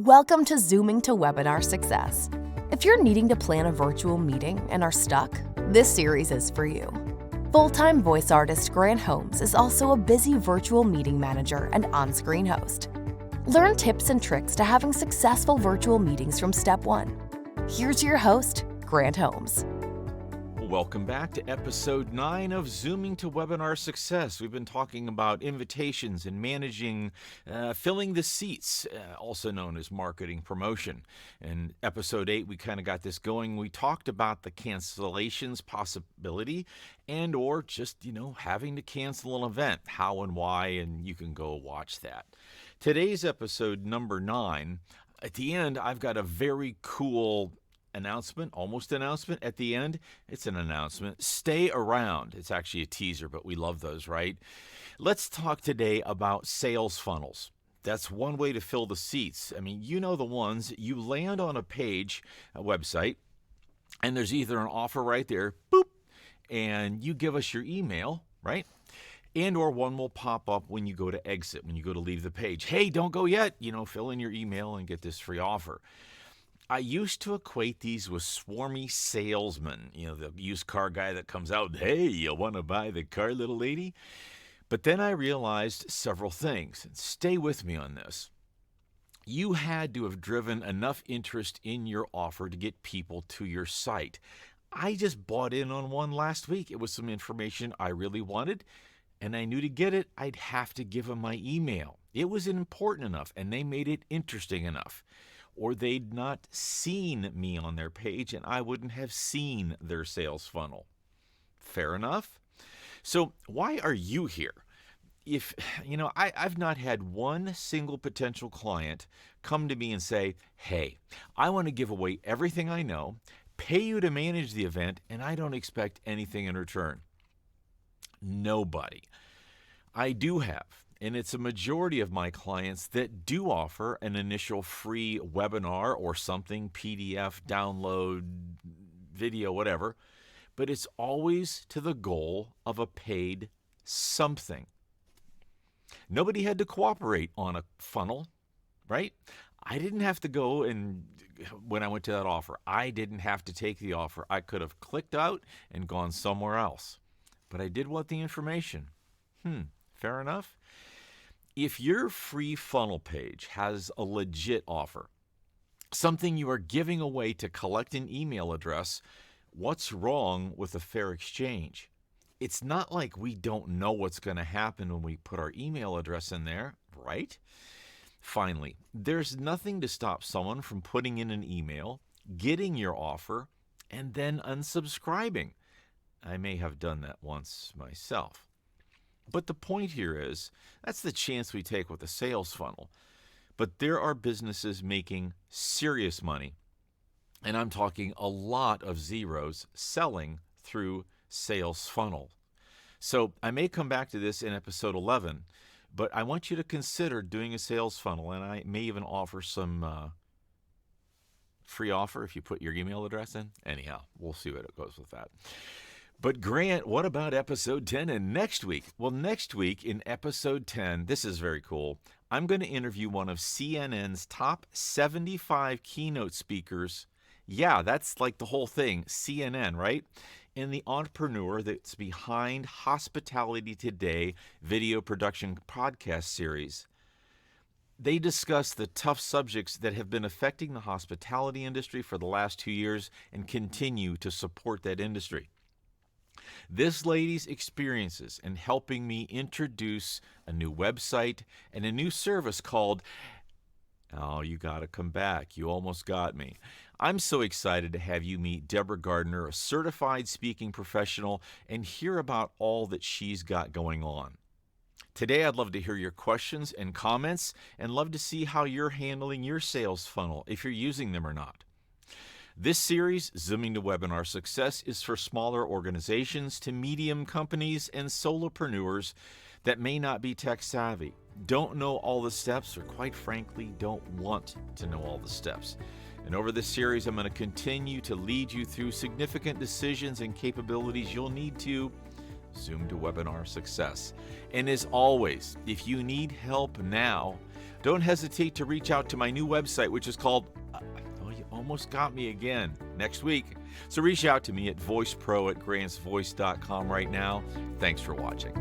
Welcome to Zooming to Webinar Success. If you're needing to plan a virtual meeting and are stuck, this series is for you. Full-time voice artist Grant Holmes is also a busy virtual meeting manager and on-screen host. Learn tips and tricks to having successful virtual meetings from step one. Here's your host, Grant Holmes. Welcome back to episode 9 of Zooming to Webinar Success. We've been talking about invitations and managing, filling the seats, also known as marketing promotion. In episode 8, we kind of got this going. We talked about the cancellations possibility and or just, having to cancel an event, how and why, and you can go watch that. Today's episode number 9, at the end, I've got a very cool almost announcement at the end. It's an announcement. Stay around. It's actually a teaser, but we love those, right? Let's talk today about sales funnels. That's one way to fill the seats. I mean, you know the ones. You land on a page, a website, and there's either an offer right there, boop, and you give us your email, right? And or one will pop up when you go to exit, when you go to leave the page. Hey, don't go yet. Fill in your email and get this free offer. I used to equate these with swarmy salesmen, the used car guy that comes out, hey, you want to buy the car, little lady? But then I realized several things. Stay with me on this. You had to have driven enough interest in your offer to get people to your site. I just bought in on one last week. It was some information I really wanted, and I knew to get it, I'd have to give them my email. It was important enough, and they made it interesting enough. Or they'd not seen me on their page and I wouldn't have seen their sales funnel. Fair enough? So why are you here? I've not had one single potential client come to me and say, hey, I want to give away everything I know, pay you to manage the event, and I don't expect anything in return. Nobody. I do have. And it's a majority of my clients that do offer an initial free webinar or something, PDF, download, video, whatever. But it's always to the goal of a paid something. Nobody had to cooperate on a funnel, right? I didn't have to go when I went to that offer, I didn't have to take the offer. I could have clicked out and gone somewhere else. But I did want the information. Fair enough. If your free funnel page has a legit offer, something you are giving away to collect an email address, what's wrong with a fair exchange? It's not like we don't know what's going to happen when we put our email address in there, right? Finally, there's nothing to stop someone from putting in an email, getting your offer, and then unsubscribing. I may have done that once myself. But the point here is, that's the chance we take with a sales funnel. But there are businesses making serious money, and I'm talking a lot of zeros selling through sales funnel. So I may come back to this in episode 11, but I want you to consider doing a sales funnel, and I may even offer some free offer if you put your email address in. Anyhow, we'll see what it goes with that. But Grant, what about episode 10 and next week? Well, next week in episode 10, this is very cool. I'm going to interview one of CNN's top 75 keynote speakers. Yeah, that's like the whole thing, CNN, right? And the entrepreneur that's behind Hospitality Today video production podcast series. They discuss the tough subjects that have been affecting the hospitality industry for the last 2 years and continue to support that industry. This lady's experiences in helping me introduce a new website and a new service called, oh, you got to come back. You almost got me. I'm so excited to have you meet Deborah Gardner, a certified speaking professional, and hear about all that she's got going on. Today, I'd love to hear your questions and comments and love to see how you're handling your sales funnel, if you're using them or not. This series, Zooming to Webinar Success, is for smaller organizations to medium companies and solopreneurs that may not be tech savvy, don't know all the steps, or quite frankly, don't want to know all the steps. And over this series, I'm going to continue to lead you through significant decisions and capabilities you'll need to Zoom to Webinar Success. And as always, if you need help now, Don't hesitate to reach out to my new website, which is called, you almost got me again, next week. So reach out to me at voicepro@grantsvoice.com right now. Thanks for watching.